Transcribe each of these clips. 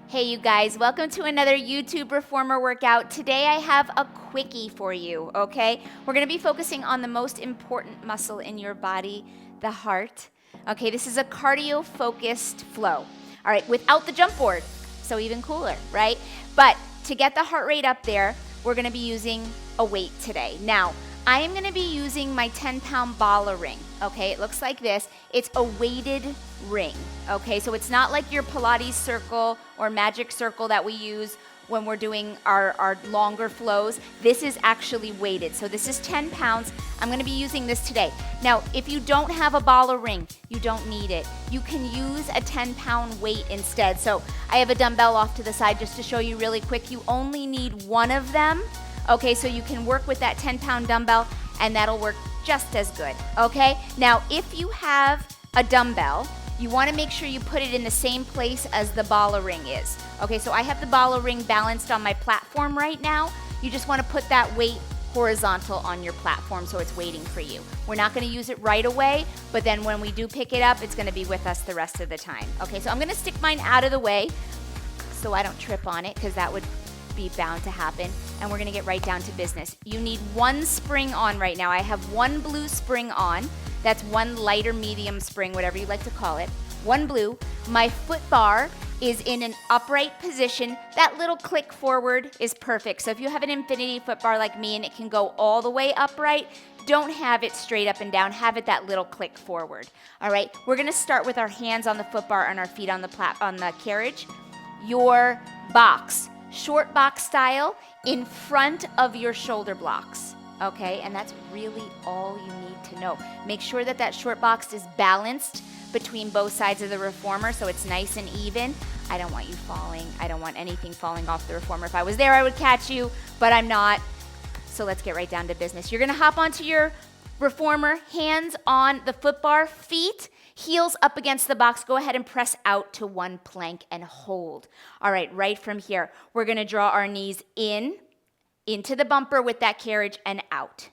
Hey you guys, welcome to another YouTube reformer workout. Today I have a quickie for you, okay? We're gonna be focusing on the most important muscle in your body, the heart. Okay, this is a cardio-focused flow. All right, without the jump board, so even cooler, right? But to get the heart rate up there, we're gonna be using a weight today. Now, I am gonna be using my 10-pound Bala Ring, okay? It looks like this. It's a weighted ring, okay? So it's not like your Pilates circle or magic circle that we use when we're doing our longer flows. This is actually weighted. So this is 10 pounds. I'm gonna be using this today. Now, if you don't have a Bala Ring, you don't need it. You can use a 10-pound weight instead. So I have a dumbbell off to the side just to show you really quick. You only need one of them. Okay, so you can work with that 10-pound dumbbell and that'll work just as good, okay? Now, if you have a dumbbell, you wanna make sure you put it in the same place as the Bala Ring is. Okay, so I have the Bala Ring balanced on my platform right now. You just wanna put that weight horizontal on your platform so it's waiting for you. We're not gonna use it right away, but then when we do pick it up, it's gonna be with us the rest of the time. Okay, so I'm gonna stick mine out of the way so I don't trip on it because that would be bound to happen, and we're gonna get right down to business. You need one spring on right now. I have one blue spring on. That's one light or medium spring, whatever you like to call it. One blue. My foot bar is in an upright position. That little click forward is perfect. So if you have an infinity foot bar like me and it can go all the way upright, don't have it straight up and down. Have it that little click forward. All right, we're gonna start with our hands on the foot bar and our feet on the carriage. Your box, short box style, in front of your shoulder blocks, okay? And that's really all you need to know. Make sure that that short box is balanced between both sides of the reformer so it's nice and even. I don't want you falling. I don't want anything falling off the reformer. If I was there, I would catch you, but I'm not. So let's get right down to business. You're gonna hop onto your reformer, hands on the foot bar, feet, heels up against the box. Go ahead and press out to one plank and hold. All right, right from here, we're gonna draw our knees in, into the bumper with that carriage and out.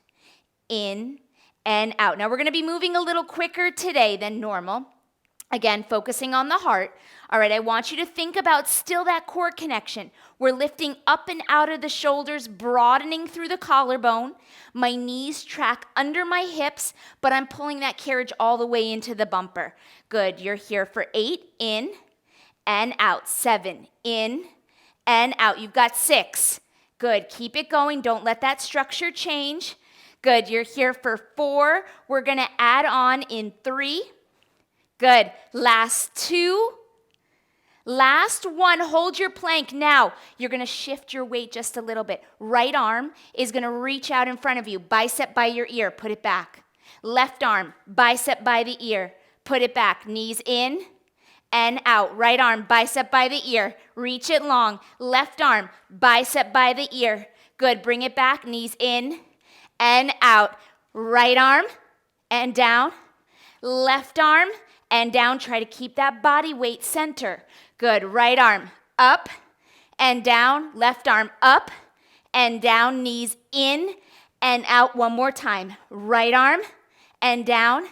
In and out. Now we're gonna be moving a little quicker today than normal. Again, focusing on the heart. All right, I want you to think about still that core connection. We're lifting up and out of the shoulders, broadening through the collarbone. My knees track under my hips, but I'm pulling that carriage all the way into the bumper. Good, you're here for 8, in and out. 7, in and out. You've got 6. Good, keep it going. Don't let that structure change. Good, you're here for 4. We're gonna add on in 3. Good, last 2. Last 1, hold your plank. Now, you're gonna shift your weight just a little bit. Right arm is gonna reach out in front of you, bicep by your ear, put it back. Left arm, bicep by the ear, put it back. Knees in and out. Right arm, bicep by the ear, reach it long. Left arm, bicep by the ear. Good, bring it back, knees in and out. Right arm and down. Left arm and down. Try to keep that body weight center. Good, right arm up and down. Left arm up and down. Knees in and out. One more time. Right arm and down.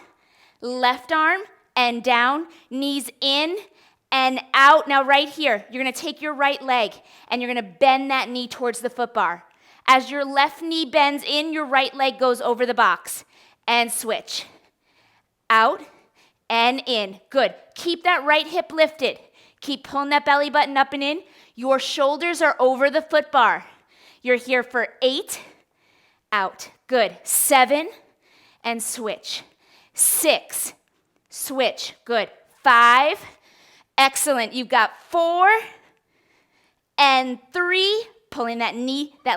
Left arm and down. Knees in and out. Now right here, you're gonna take your right leg and you're gonna bend that knee towards the foot bar. As your left knee bends in, your right leg goes over the box. And switch. Out and in. Good. Keep that right hip lifted. Keep pulling that belly button up and in. Your shoulders are over the foot bar. You're here for 8. Out. Good. 7 and switch. 6. Switch. Good. 5. Excellent. You've got 4 and 3. Pulling that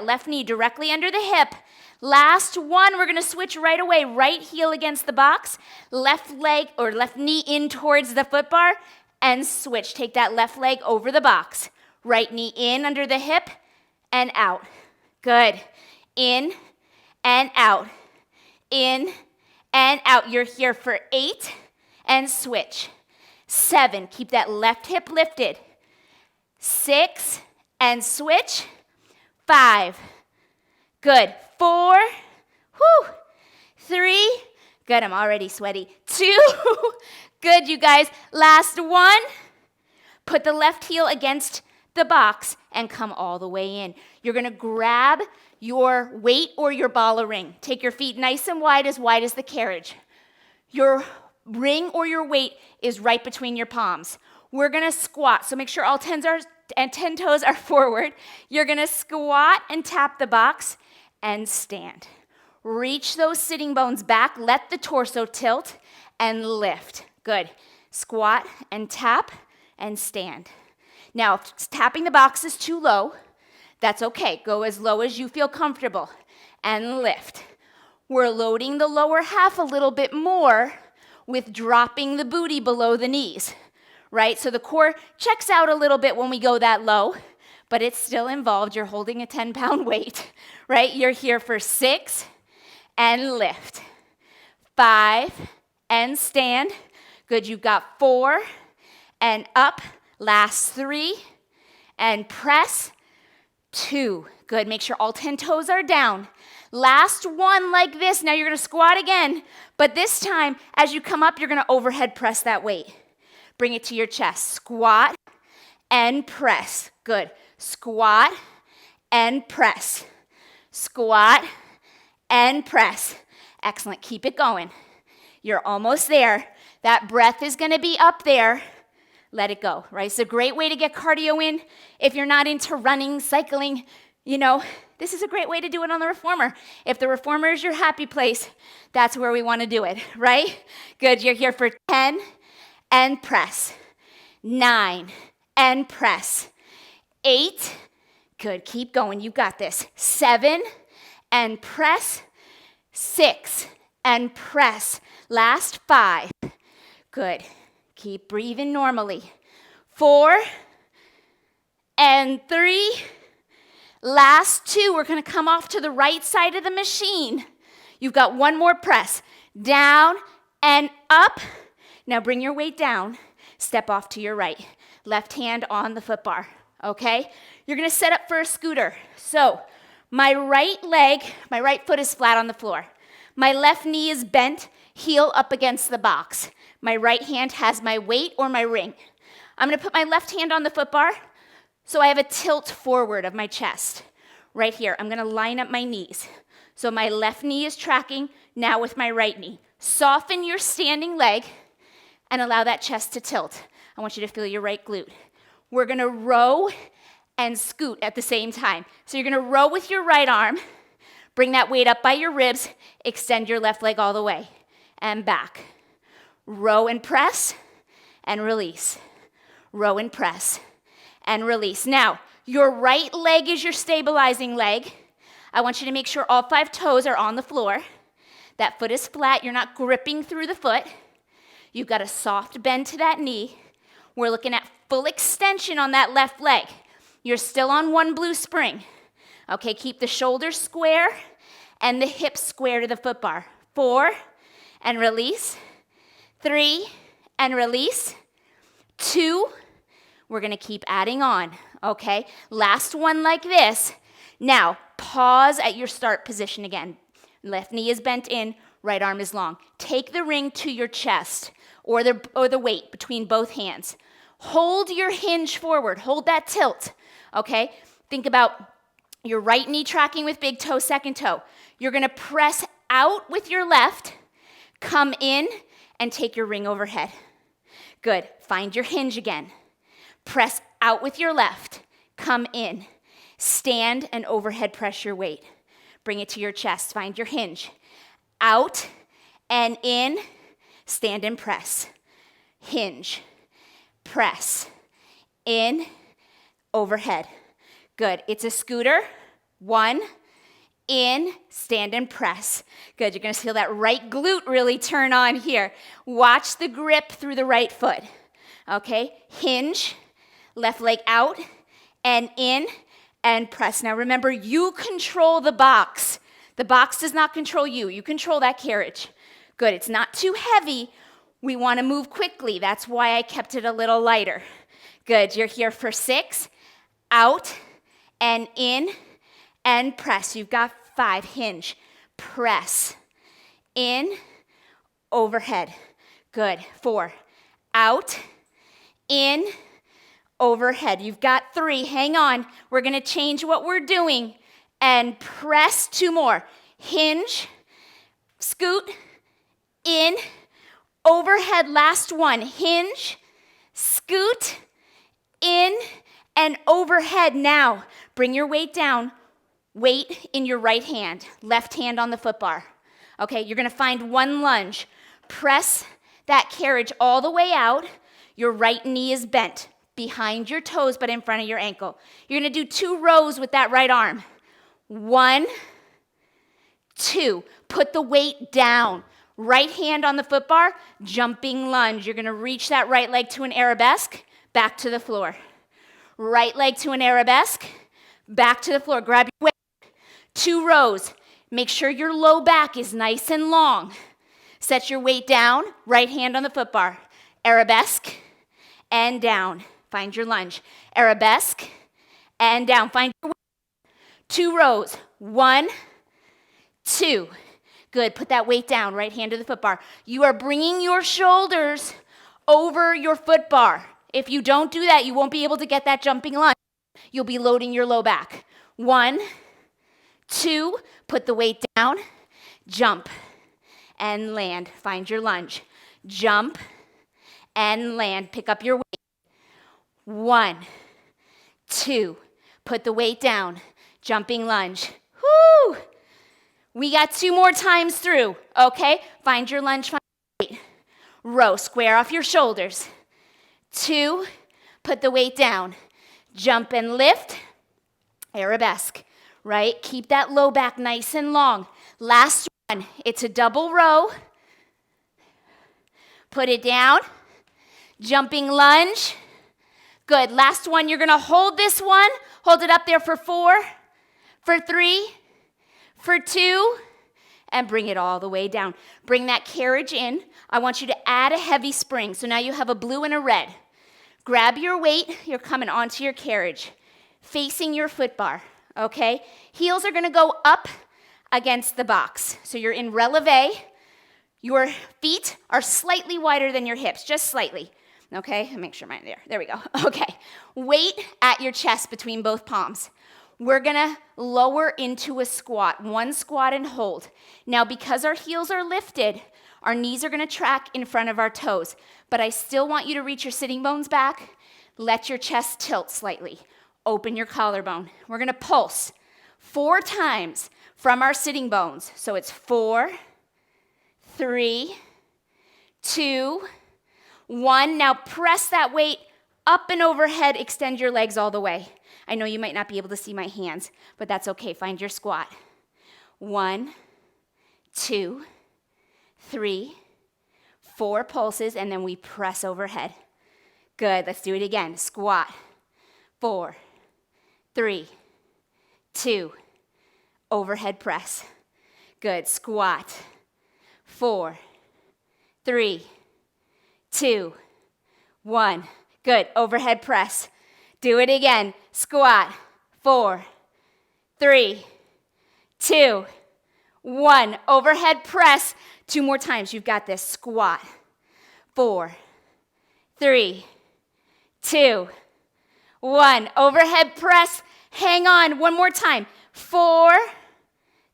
left knee directly under the hip. Last 1, we're gonna switch right away. Right heel against the box, left leg or left knee in towards the foot bar, and switch. Take that left leg over the box. Right knee in under the hip and out. Good. In and out. In and out. You're here for 8 and switch. 7, keep that left hip lifted. 6 and switch. 5. Good. 4. 3. Good, I'm already sweaty. 2. Good, you guys. Last 1. Put the left heel against the box and come all the way in. You're gonna grab your weight or your Bala ring. Take your feet nice and wide as the carriage. Your ring or your weight is right between your palms. We're gonna squat, so make sure all 10 toes are forward. You're gonna squat and tap the box and stand. Reach those sitting bones back, let the torso tilt and lift. Good. Squat and tap and stand. Now, if tapping the box is too low, that's okay. Go as low as you feel comfortable and lift. We're loading the lower half a little bit more with dropping the booty below the knees, right? So the core checks out a little bit when we go that low, but it's still involved. You're holding a 10-pound weight, right? You're here for 6 and lift. 5 and stand. Good, you've got 4 and up. Last 3 and press. 2. Good, make sure all 10 toes are down. Last one like this. Now you're gonna squat again, but this time, as you come up, you're gonna overhead press that weight. Bring it to your chest. Squat and press. Good. Squat and press. Squat and press. Excellent, keep it going. You're almost there. That breath is gonna be up there. Let it go, right? It's a great way to get cardio in. If you're not into running, cycling, this is a great way to do it on the reformer. If the reformer is your happy place, that's where we want to do it, right? Good, you're here for 10 and press. 9 and press. 8, good, keep going, you got this. 7 and press. 6 and press. Last 5, good. Keep breathing normally. 4 and 3. Last 2, we're gonna come off to the right side of the machine. You've got one more press. Down and up. Now bring your weight down. Step off to your right. Left hand on the foot bar, okay? You're gonna set up for a scooter. So my right foot is flat on the floor. My left knee is bent, heel up against the box. My right hand has my weight or my ring. I'm gonna put my left hand on the foot bar, so I have a tilt forward of my chest. Right here, I'm gonna line up my knees. So my left knee is tracking now with my right knee. Soften your standing leg and allow that chest to tilt. I want you to feel your right glute. We're gonna row and scoot at the same time. So you're gonna row with your right arm, bring that weight up by your ribs, extend your left leg all the way, and back. Row and press, and release. Row and press, and release. Now, your right leg is your stabilizing leg. I want you to make sure all 5 toes are on the floor. That foot is flat, you're not gripping through the foot. You've got a soft bend to that knee. We're looking at full extension on that left leg. You're still on one blue spring. Okay, keep the shoulders square and the hips square to the foot bar. 4, and release. 3, and release. 2, we're gonna keep adding on, okay? Last one like this. Now, pause at your start position again. Left knee is bent in, right arm is long. Take the ring to your chest or the weight between both hands. Hold your hinge forward, hold that tilt, okay? Think about your right knee tracking with big toe, second toe. You're gonna press out with your left, come in, and take your ring overhead. Good, find your hinge again. Press out with your left, come in. Stand and overhead press your weight. Bring it to your chest, find your hinge. Out and in, stand and press. Hinge, press, in, overhead. Good, it's a scooter. 1, in, stand and press. Good, you're gonna feel that right glute really turn on here. Watch the grip through the right foot. Okay, hinge, left leg out, and in, and press. Now remember, you control the box. The box does not control you. You control that carriage. Good, it's not too heavy. We wanna move quickly. That's why I kept it a little lighter. Good, you're here for 6, out, and in, and press. You've got 5, hinge, press, in, overhead. Good, 4, out, in, overhead. You've got 3. Hang on. We're going to change what we're doing and press 2 more. Hinge, scoot, in, overhead. Last one. Hinge, scoot, in, and overhead. Now, bring your weight down. Weight in your right hand. Left hand on the foot bar. Okay, you're going to find 1 lunge. Press that carriage all the way out. Your right knee is bent behind your toes, but in front of your ankle. You're going to do 2 rows with that right arm. 1, 2. Put the weight down. Right hand on the foot bar, jumping lunge. You're going to reach that right leg to an arabesque, back to the floor. Right leg to an arabesque, back to the floor. Grab your weight. 2 rows. Make sure your low back is nice and long. Set your weight down, right hand on the foot bar. Arabesque, and down. Find your lunge. Arabesque, and down. Find your weight. 2 rows. 1, 2. Good. Put that weight down, right hand to the foot bar. You are bringing your shoulders over your foot bar. If you don't do that, you won't be able to get that jumping lunge. You'll be loading your low back. 1, 2. Put the weight down. Jump and land. Find your lunge. Jump and land. Pick up your weight. 1, 2. Put the weight down. Jumping lunge. Woo! We got 2 more times through, okay? Find your lunge, find your weight. Row, square off your shoulders. 2, put the weight down. Jump and lift. Arabesque, right? Keep that low back nice and long. Last one, it's a double row. Put it down. Jumping lunge. Good. Last one, you're going to hold this one. Hold it up there for 4, for 3, for 2, and bring it all the way down. Bring that carriage in. I want you to add a heavy spring. So now you have a blue and a red. Grab your weight. You're coming onto your carriage, facing your foot bar, okay? Heels are going to go up against the box. So you're in releve. Your feet are slightly wider than your hips, just slightly. Okay, make sure mine, there we go. Okay, weight at your chest between both palms. We're gonna lower into a squat, 1 squat and hold. Now, because our heels are lifted, our knees are gonna track in front of our toes, but I still want you to reach your sitting bones back. Let your chest tilt slightly. Open your collarbone. We're gonna pulse 4 times from our sitting bones. So it's 4, 3, 2, 1. Now press that weight up and overhead. Extend your legs all the way. I know you might not be able to see my hands, but that's okay. Find your squat. 1, 2, 3, 4 pulses, and then we press overhead. Good. Let's do it again. Squat. 4, 3, 2, overhead press. Good. Squat. 4, 3, 2, 1. Good. Overhead press. Do it again. Squat. 4, 3, 2, 1. Overhead press. 2 more times. You've got this. Squat. 4, 3, 2, 1. Overhead press. Hang on. 1 more time. 4,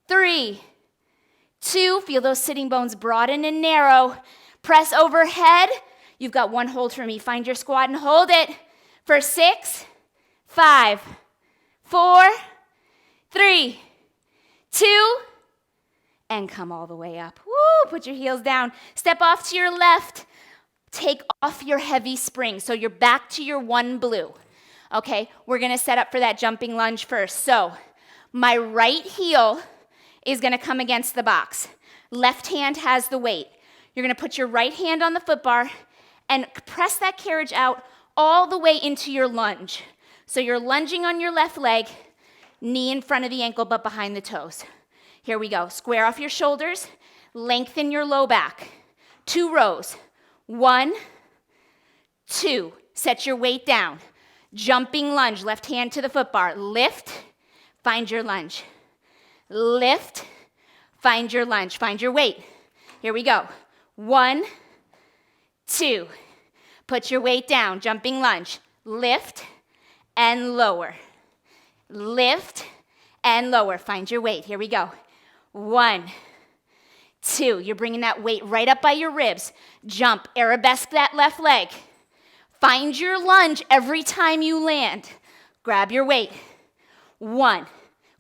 3, 2. Feel those sitting bones broaden and narrow. Press overhead. You've got 1 hold for me. Find your squat and hold it for 6, 5, 4, 3, 2, and come all the way up. Woo! Put your heels down. Step off to your left. Take off your heavy spring. So you're back to your 1 blue. Okay, we're gonna set up for that jumping lunge first. So my right heel is gonna come against the box. Left hand has the weight. You're gonna put your right hand on the foot bar and press that carriage out all the way into your lunge. So you're lunging on your left leg, knee in front of the ankle but behind the toes. Here we go. Square off your shoulders, lengthen your low back. 2 rows. 1, 2. Set your weight down. Jumping lunge, left hand to the foot bar. Lift, find your lunge. Lift, find your lunge. Find your weight. Here we go. 1, 2. Put your weight down, jumping lunge. lift, and lower. Lift, and lower. Find your weight. Here we go. 1, 2. You're bringing that weight right up by your ribs. Jump, arabesque that left leg. Find your lunge every time you land. Grab your weight. 1.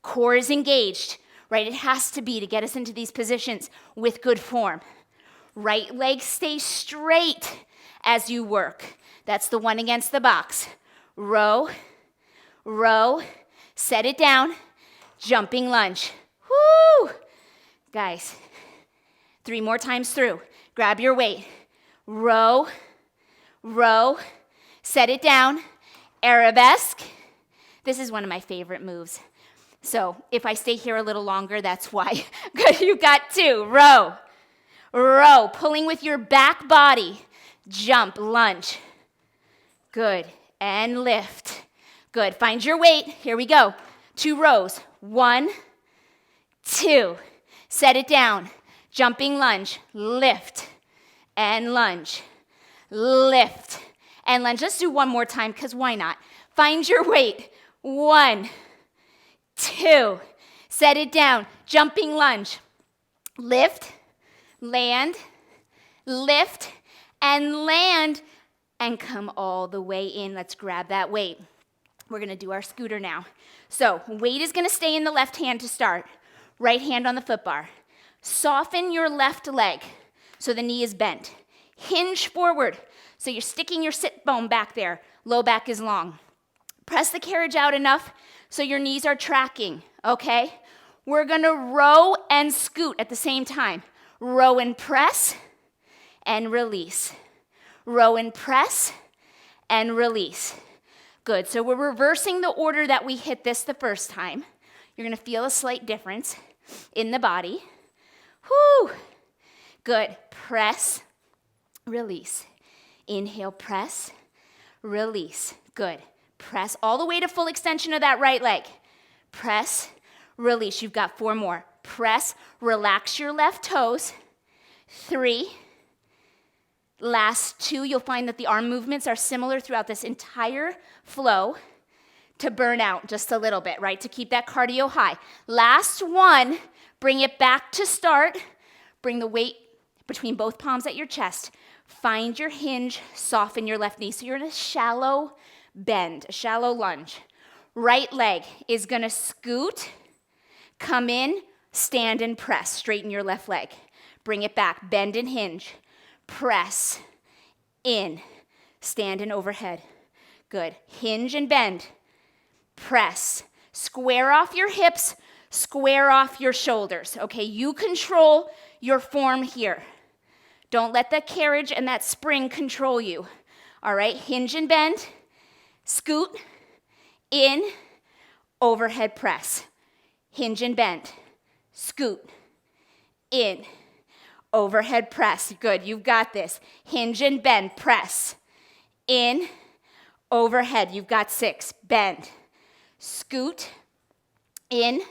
Core is engaged, right? It has to be to get us into these positions with good form. Right leg stays straight as you work. That's the one against the box. Row, row, set it down, jumping lunge. Woo! Guys, 3 more times through. Grab your weight. Row, row, set it down, arabesque. This is one of my favorite moves. So if I stay here a little longer, that's why. Good, you got 2. Row, row, pulling with your back body. Jump, lunge. Good, and lift. Good, find your weight. Here we go. 2 rows. 1, 2. Set it down. Jumping lunge. Lift and lunge. Lift and lunge. Let's do one more time because why not? Find your weight. 1, 2. Set it down. Jumping lunge. Lift, land, lift, and land, and come all the way in. Let's grab that weight. We're going to do our scooter now. So weight is going to stay in the left hand to start. Right hand on the foot bar. Soften your left leg so the knee is bent. Hinge forward so you're sticking your sit bone back there. Low back is long. Press the carriage out enough so your knees are tracking, okay? We're going to row and scoot at the same time. Row and press and release. Row and press and release. Good, so we're reversing the order that we hit this the first time. You're going to feel a slight difference in the body. Whoo! Good, press, release. Inhale, press, release. Good, press all the way to full extension of that right leg. Press, release. You've got 4 more. Press, relax your left toes. 3. Last 2, you'll find that the arm movements are similar throughout this entire flow to burn out just a little bit, right? To keep that cardio high. Last 1, bring it back to start. Bring the weight between both palms at your chest. Find your hinge, soften your left knee. So you're in a shallow bend, a shallow lunge. Right leg is gonna scoot, come in, stand and press. Straighten your left leg. Bring it back, bend and hinge. Press, in, stand and overhead. Good, hinge and bend. Press, square off your hips, square off your shoulders. Okay, you control your form here. Don't let the carriage and that spring control you. All right, hinge and bend, scoot, in, overhead press. Hinge and bend, scoot, in, overhead press. Good, you've got this. Hinge and bend, press. In, overhead. You've got 6. Bend, scoot, in,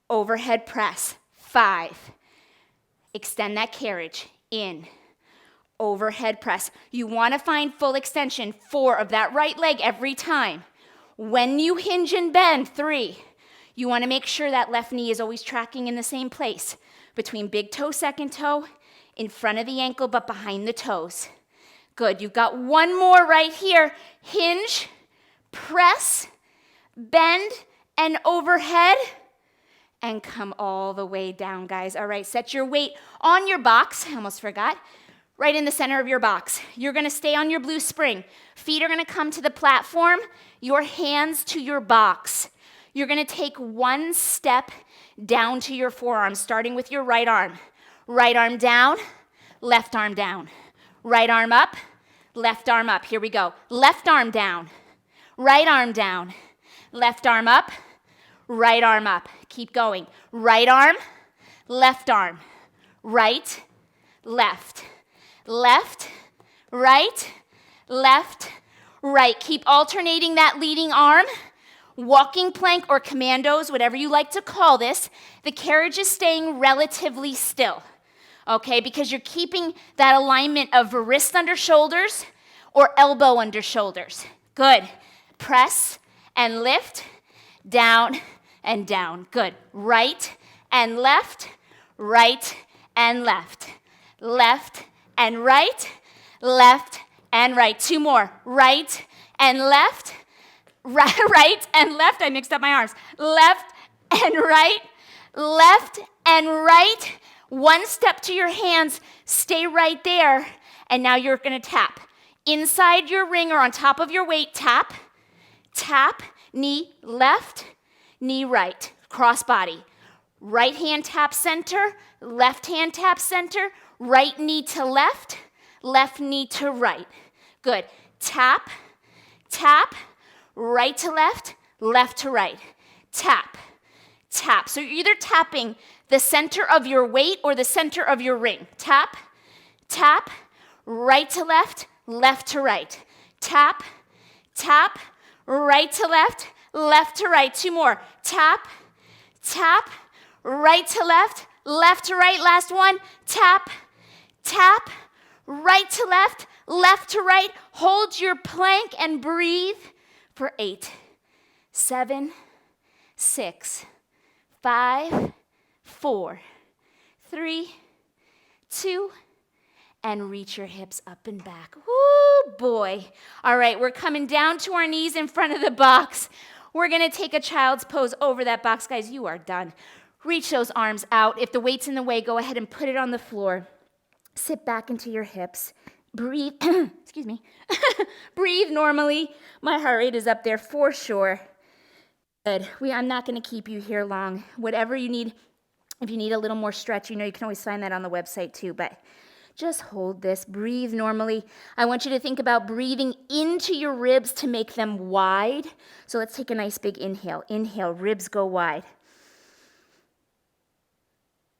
overhead press. 5. Extend that carriage. In, overhead press. You want to find full extension. 4 of that right leg every time. When you hinge and bend, 3. You want to make sure that left knee is always tracking in the same place. Between big toe, second toe, in front of the ankle, but behind the toes. Good, you've got 1 more right here. Hinge, press, bend, and overhead, and come all the way down, guys. All right, set your weight on your box. I almost forgot. Right in the center of your box. You're gonna stay on your blue spring. Feet are gonna come to the platform, your hands to your box. You're gonna take 1 step down to your forearm, starting with your right arm. Right arm down, left arm down. Right arm up, left arm up. Here we go. Left arm down, right arm down. Left arm up, right arm up. Keep going. Right arm, left arm. Right, left. Left, right, left, right. Keep alternating that leading arm. Walking plank or commandos, whatever you like to call this, the carriage is staying relatively still, okay? Because you're keeping that alignment of wrist under shoulders or elbow under shoulders. Good. Press and lift, down and down. Good. Right and left, right and left. Left and right, left and right. 2 more. Right and left, right and left. I mixed up my arms. Left and right, left and right. 1 step to your hands. Stay right there. And now you're going to tap. Inside your ring or on top of your weight, tap, tap, knee left, knee right, cross body. Right hand tap center, left hand tap center, right knee to left, left knee to right. Good. Tap, tap, right to left to right. Tap, tap. So you're either tapping the center of your weight or the center of your ring. Tap, tap, right to left to right. Tap, tap, right to left to right. 2 more. Tap, tap, right to left to right. Last one. Tap, tap, right to left to right. Hold your plank and breathe for 8, 7, 6, 5, 4, 3, 2, and reach your hips up and back. Woo, boy. All right, we're coming down to our knees in front of the box. We're going to take a child's pose over that box. Guys, you are done. Reach those arms out. If the weight's in the way, go ahead and put it on the floor. Sit back into your hips. Breathe. Excuse me. Breathe normally. My heart rate is up there for sure. Good. I'm not going to keep you here long. Whatever you need, if you need a little more stretch, you know you can always find that on the website too, but just hold this. Breathe normally. I want you to think about breathing into your ribs to make them wide. So let's take a nice big inhale. Inhale, ribs go wide.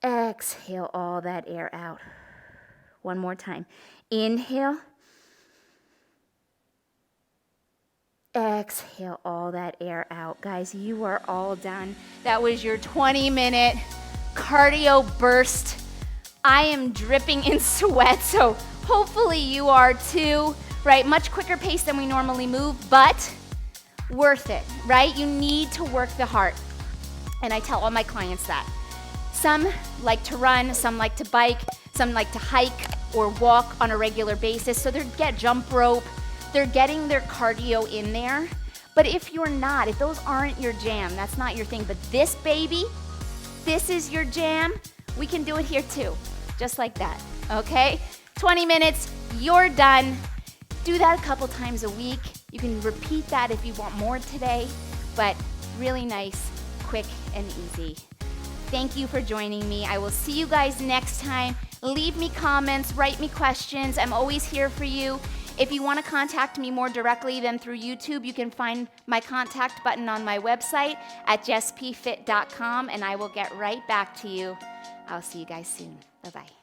Exhale all that air out. One more time. Inhale. Exhale all that air out. Guys, you are all done. That was your 20-minute cardio burst. I am dripping in sweat, so hopefully you are too, right? Much quicker pace than we normally move, but worth it, right? You need to work the heart. And I tell all my clients that. Some like to run, some like to bike, some like to hike or walk on a regular basis. So they get jump rope, they're getting their cardio in there. But if you're not, if those aren't your jam, that's not your thing. But this baby, this is your jam, we can do it here too, just like that, okay? 20 minutes, you're done. Do that a couple times a week. You can repeat that if you want more today, but really nice, quick, and easy. Thank you for joining me. I will see you guys next time. Leave me comments, write me questions. I'm always here for you. If you want to contact me more directly than through YouTube, you can find my contact button on my website at JessPFit.com, and I will get right back to you. I'll see you guys soon. Bye-bye.